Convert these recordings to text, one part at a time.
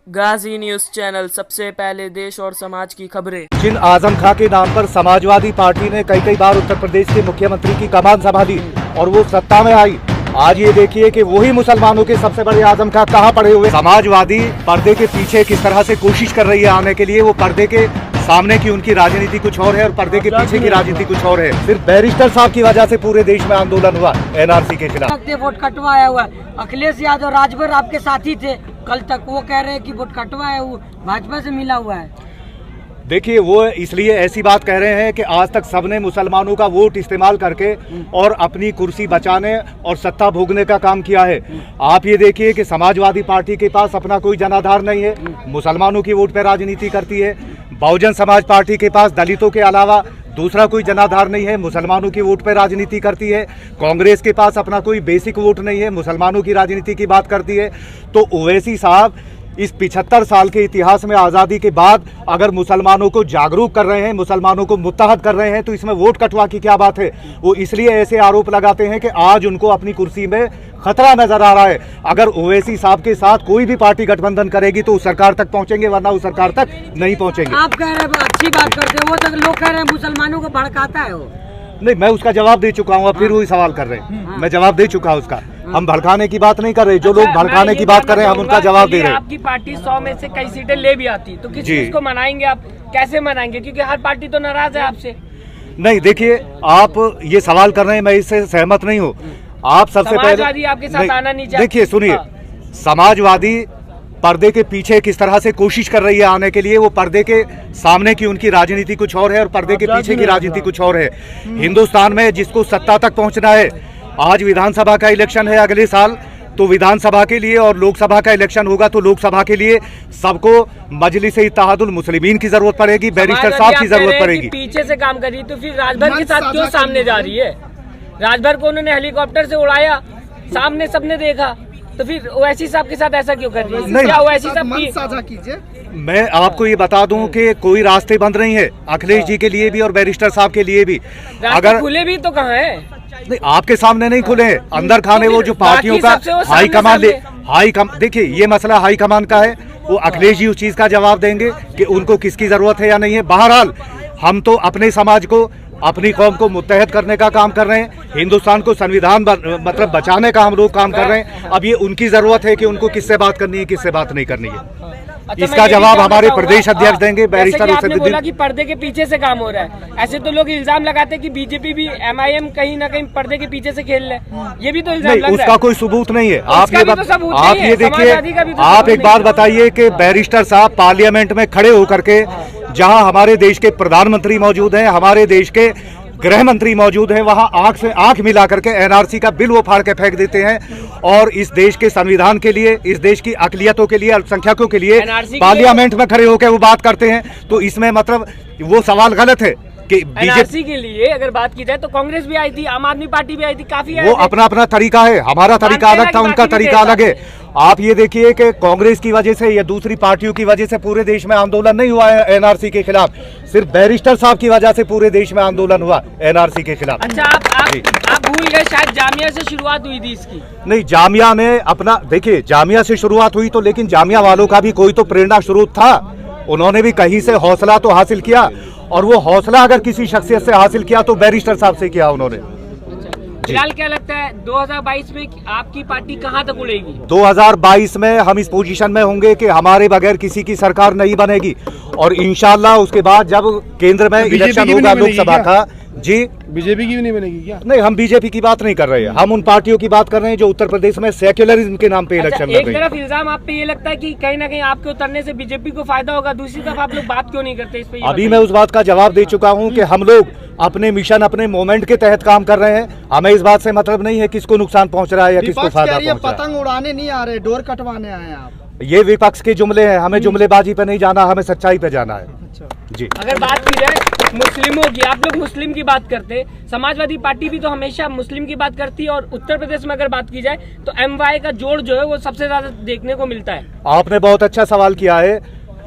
गाजी news channel, सबसे पहले देश और समाज की खबरें। जिन आजम खां के नाम पर समाजवादी पार्टी ने कई बार उत्तर प्रदेश के मुख्यमंत्री की कमान संभाली और वो सत्ता में आई, आज ये देखिए कि वही मुसलमानों के सबसे बड़े आजम खां कहाँ पड़े हुए। समाजवादी पर्दे के पीछे किस तरह से कोशिश कर रही है आने के लिए, वो पर्दे के सामने की उनकी राजनीति कुछ और है और पर्दे के पीछे की राजनीति कुछ और है। सिर्फ बैरिस्टर साहब की वजह से पूरे देश में आंदोलन हुआ एनआरसी के खिलाफ। वोट कटवाया हुआ अखिलेश यादव राजभर आपके साथी थे कल तक, वो कह रहे हैं कि वोट कटवाया हुआ भाजपा से मिला हुआ है। देखिए, वो इसलिए ऐसी बात कह रहे हैं कि आज तक सबने मुसलमानों का वोट इस्तेमाल करके और अपनी कुर्सी बचाने और सत्ता भोगने का काम किया है। आप ये देखिए कि समाजवादी पार्टी के पास अपना कोई जनाधार नहीं है, मुसलमानों की वोट पर राजनीति करती है। बहुजन समाज पार्टी के पास दलितों के अलावा दूसरा कोई जनाधार नहीं है, मुसलमानों की वोट पर राजनीति करती है। कांग्रेस के पास अपना कोई बेसिक वोट नहीं है, मुसलमानों की राजनीति की बात करती है। तो ओवैसी साहब इस 75 साल के इतिहास में आज़ादी के बाद अगर मुसलमानों को जागरूक कर रहे हैं, मुसलमानों को मुत्तहद कर रहे हैं, तो इसमें वोट कटवा की क्या बात है। वो इसलिए ऐसे आरोप लगाते हैं कि आज उनको अपनी कुर्सी में खतरा नजर आ रहा है। अगर ओवैसी साहब के साथ कोई भी पार्टी गठबंधन करेगी तो उस सरकार तक पहुंचेंगे, वरना उस सरकार तक नहीं पहुंचेंगे। आप कह रहे हैं अच्छी बात करते हैं, वो तक लोग कह रहे हैं मुसलमानों को भड़काता है वो। नहीं, मैं उसका जवाब दे चुका हूँ, अब फिर वही सवाल कर रहे हैं। मैं जवाब दे चुका हूँ उसका। हम भड़काने की बात नहीं कर रहे, जो लोग भड़काने की बात कर रहे हैं हम उनका जवाब दे रहे हैं। आपकी पार्टी 100 में से कई सीटें ले भी आती, तो किस चीज को मनाएंगे आप, कैसे मनाएंगे, क्योंकि हर पार्टी तो नाराज है आपसे। नहीं, देखिए, आप ये सवाल कर रहे हैं, मैं इससे सहमत नहीं हूँ। आप सबसे पहले आपके साथ आना नहीं चाहते। देखिए, सुनिए, समाजवादी पर्दे के पीछे किस तरह से कोशिश कर रही है आने के लिए, वो पर्दे के सामने की उनकी राजनीति कुछ और है और पर्दे के पीछे की राजनीति कुछ और है। हिंदुस्तान में जिसको सत्ता तक पहुंचना है, आज विधानसभा का इलेक्शन है अगले साल, तो विधानसभा के लिए और लोकसभा का इलेक्शन होगा तो लोकसभा के लिए सबको मजलिस-ए-इत्तेहादुल मुस्लिमीन की जरूरत पड़ेगी, बैरिस्टर साहब की जरूरत पड़ेगी। पीछे से काम कर रही तो फिर राजभर के साथ क्यों सामने जा रही है? राजभर को उन्होंने हेलीकॉप्टर से उड़ाया, सामने सबने देखा, तो फिर ओवैसी साहब के साथ ऐसा क्यों कर रही है? क्या ओवैसी साहब की साझा कीजिए। मैं आपको ये बता दूं कि कोई रास्ते बंद नहीं है, अखिलेश जी के लिए भी और बैरिस्टर साहब के लिए भी। अगर खुले भी तो कहाँ है? नहीं, आपके सामने नहीं खुले हैं, अंदर खाने वो जो पार्टियों का हाईकमान देखिए, ये मसला हाईकमान का है। वो अखिलेश जी उस चीज का जवाब देंगे कि उनको किसकी जरूरत है या नहीं है। बहरहाल हम तो अपने समाज को, अपनी कौम को मुत्तहद करने का काम कर रहे हैं, हिंदुस्तान को संविधान मतलब बचाने का हम लोग काम कर रहे हैं। अब ये उनकी जरूरत है कि उनको किससे बात करनी है, किससे बात नहीं करनी है। अच्छा, इसका जवाब हमारे प्रदेश अध्यक्ष देंगे, बैरिस्टर आपने बोला कि पर्दे के पीछे से काम हो रहा है, ऐसे तो लोग इल्जाम लगाते हैं कि बीजेपी भी MIM कहीं ना कहीं पर्दे के पीछे से खेल रहे हैं, ये भी तो इल्जाम लग रहा है। उसका कोई सबूत नहीं है। आप ये देखिए, तो आप एक बात बताइए कि बैरिस्टर साहब पार्लियामेंट में खड़े होकर के, जहां हमारे देश के प्रधानमंत्री मौजूद हैं, हमारे देश के गृह मंत्री मौजूद हैं, वहां आंख से आंख मिला करके NRC का बिल वो फाड़ के फेंक देते हैं और इस देश के संविधान के लिए, इस देश की अकलियतों के लिए, अल्पसंख्यकों के लिए पार्लियामेंट में खड़े होकर वो बात करते हैं। तो इसमें मतलब वो सवाल गलत है कि NRC के लिए अगर बात की जाए तो कांग्रेस भी आई थी, आम आदमी पार्टी भी आई थी, काफी वो अपना अपना तरीका है, हमारा तरीका अलग था, उनका तरीका अलग है। आप ये देखिए कि कांग्रेस की वजह से या दूसरी पार्टियों की वजह से पूरे देश में आंदोलन नहीं हुआ है NRC के खिलाफ, सिर्फ बैरिस्टर साहब की वजह से पूरे देश में आंदोलन हुआ NRC के खिलाफ। अच्छा, आप भूल गए, शायद जामिया से शुरुआत हुई थी इसकी। नहीं, जामिया ने अपना, देखिए, जामिया से शुरुआत हुई तो, लेकिन जामिया वालों का भी कोई तो प्रेरणा स्रोत था, उन्होंने भी कहीं से हौसला तो हासिल किया, और वो हौसला अगर किसी शख्सियत से हासिल किया तो बैरिस्टर साहब से किया उन्होंने। फिलहाल क्या लगता है 2022 में आपकी पार्टी कहां तक उड़ेगी? 2022 में हम इस पोजीशन में होंगे कि हमारे बगैर किसी की सरकार नहीं बनेगी, और इंशाल्लाह उसके बाद जब केंद्र में इलेक्शन होगा लोकसभा का। जी, बीजेपी की भी नहीं बनेगी क्या? नहीं, हम बीजेपी की बात नहीं कर रहे हैं, हम उन पार्टियों की बात कर रहे हैं जो उत्तर प्रदेश में सेक्युलरिज्म के नाम पे इलेक्शन लड़ रही है। एक तरफ इल्जाम आप पे ये लगता है कि कहीं ना कहीं आपके उतरने से बीजेपी को फायदा होगा, दूसरी तरफ आप लोग बात क्यों नहीं करते इस पे? अभी मैं उस बात का जवाब दे चुका हूं कि हम लोग अपने मिशन, अपने मोमेंट के तहत काम कर रहे हैं। हमें इस बात से मतलब नहीं है किसको नुकसान पहुंच रहा है या किसको फायदा पहुंच रहा है। पतंग उड़ाने नहीं आ रहे, डोर कटवाने आए आप। ये विपक्ष के जुमले हैं, हमें जुमलेबाजी पे नहीं जाना, हमें सच्चाई पे जाना है। जी, अगर बात की जाए मुस्लिमों की, आप लोग मुस्लिम की बात करते, समाजवादी पार्टी भी तो हमेशा मुस्लिम की बात करती है, और उत्तर प्रदेश में अगर बात की जाए तो MY का जोड़ जो है वो सबसे ज्यादा देखने को मिलता है। आपने बहुत अच्छा सवाल किया है।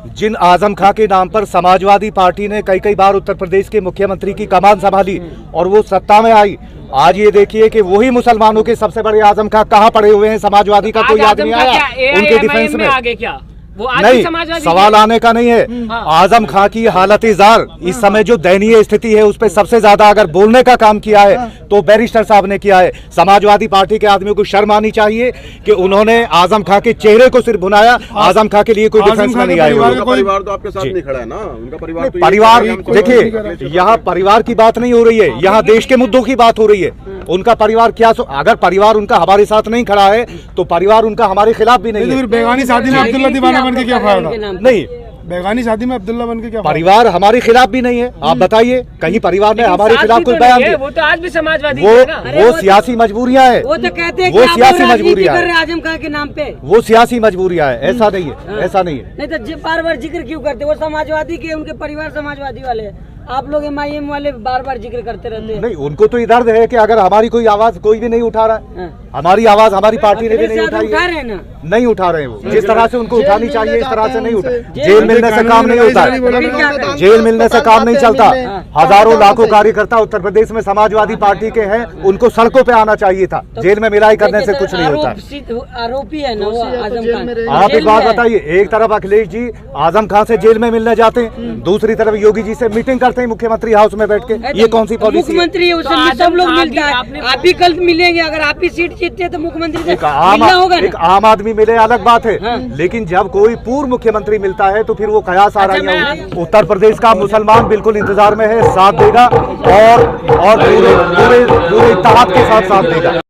जिन आजम खां के नाम पर समाजवादी पार्टी ने कई बार उत्तर प्रदेश के मुख्यमंत्री की कमान संभाली और वो सत्ता में आई, आज ये देखिए कि वही मुसलमानों के सबसे बड़े आजम खां कहाँ पड़े हुए हैं। समाजवादी का कोई आदमी आया उनके डिफेंस में? आगे क्या वो आज भी नहीं, समाजवादी सवाल आने का नहीं है। आजम खां की हालत जार इस समय जो दयनीय स्थिति है उस पर सबसे ज्यादा अगर बोलने का काम किया है तो बैरिस्टर साहब ने किया है। समाजवादी पार्टी के आदमियों को शर्म आनी चाहिए कि उन्होंने आजम खां के चेहरे को सिर्फ भुनाया, आजम खां के लिए कोई डिफेंस में नहीं आए। उनका परिवार तो आपके साथ नहीं खड़ा है ना, उनका परिवार तो परिवार देखिए, यहाँ परिवार की बात नहीं हो रही है, यहाँ देश के मुद्दों की बात हो रही है। उनका परिवार क्या अगर परिवार उनका हमारे साथ नहीं खड़ा है तो परिवार उनका हमारे खिलाफ भी नहीं है। बेगानी शादी में अब्दुल्ला दीवाना बन के क्या फायदा? नहीं, बेगानी शादी में अब्दुल्ला बन के क्या परिवार हमारे खिलाफ भी नहीं है। आप बताइए कहीं परिवार ने हमारे खिलाफ कोई बयान दिया? वो तो आज भी समाजवादी है ना। वो सियासी मजबूरियां है। वो तो कहते हैं वो कि आप सियासी राजनीति मजबूरियां कर रहे है। हैं आजम खान के नाम पे। वो सियासी मजबूरियां है, ऐसा नहीं है, ऐसा नहीं है। नहीं तो बार बार जिक्र क्यों करते? वो समाजवादी के, उनके परिवार समाजवादी वाले हैं। आप लोग MIM वाले बार बार जिक्र करते रहते हैं। नहीं, उनको तो ये दर्द है कि अगर हमारी कोई आवाज कोई भी नहीं उठा रहा है, हमारी आवाज हमारी पार्टी ने भी नहीं उठाई उठा है। रहे हैं ना, नहीं उठा रहे हैं वो, जिस तरह से उनको उठानी चाहिए इस तरह से नहीं उठा। जेल मिलने से काम नहीं होता है, जेल मिलने से काम नहीं चलता। हजारों लाखों कार्यकर्ता उत्तर प्रदेश में समाजवादी पार्टी के हैं, उनको सड़कों पे आना चाहिए था। जेल में मिलाई करने से कुछ नहीं होता। आरोपी है ना वो आजम खान। आप एक बात बताइए, एक तरफ अखिलेश जी आजम खान से जेल में मिलने जाते हैं, दूसरी तरफ योगी जी से मीटिंग करते हैं मुख्यमंत्री हाउस में बैठ के। ये कौन सी पॉलिसी है? मुख्यमंत्री है, उससे सब लोग मिलता है। आप भी कल मिलेंगे, अगर आप ही सीट जीतते तो मुख्यमंत्री से मिलना होगा ना। एक आम आदमी मिले अलग बात है, लेकिन जब कोई पूर्व मुख्यमंत्री मिलता है तो फिर वो कयास आ रही है। उत्तर प्रदेश का मुसलमान बिल्कुल इंतजार में है, साथ देगा और पूरे इत्तेहाद के साथ देगा।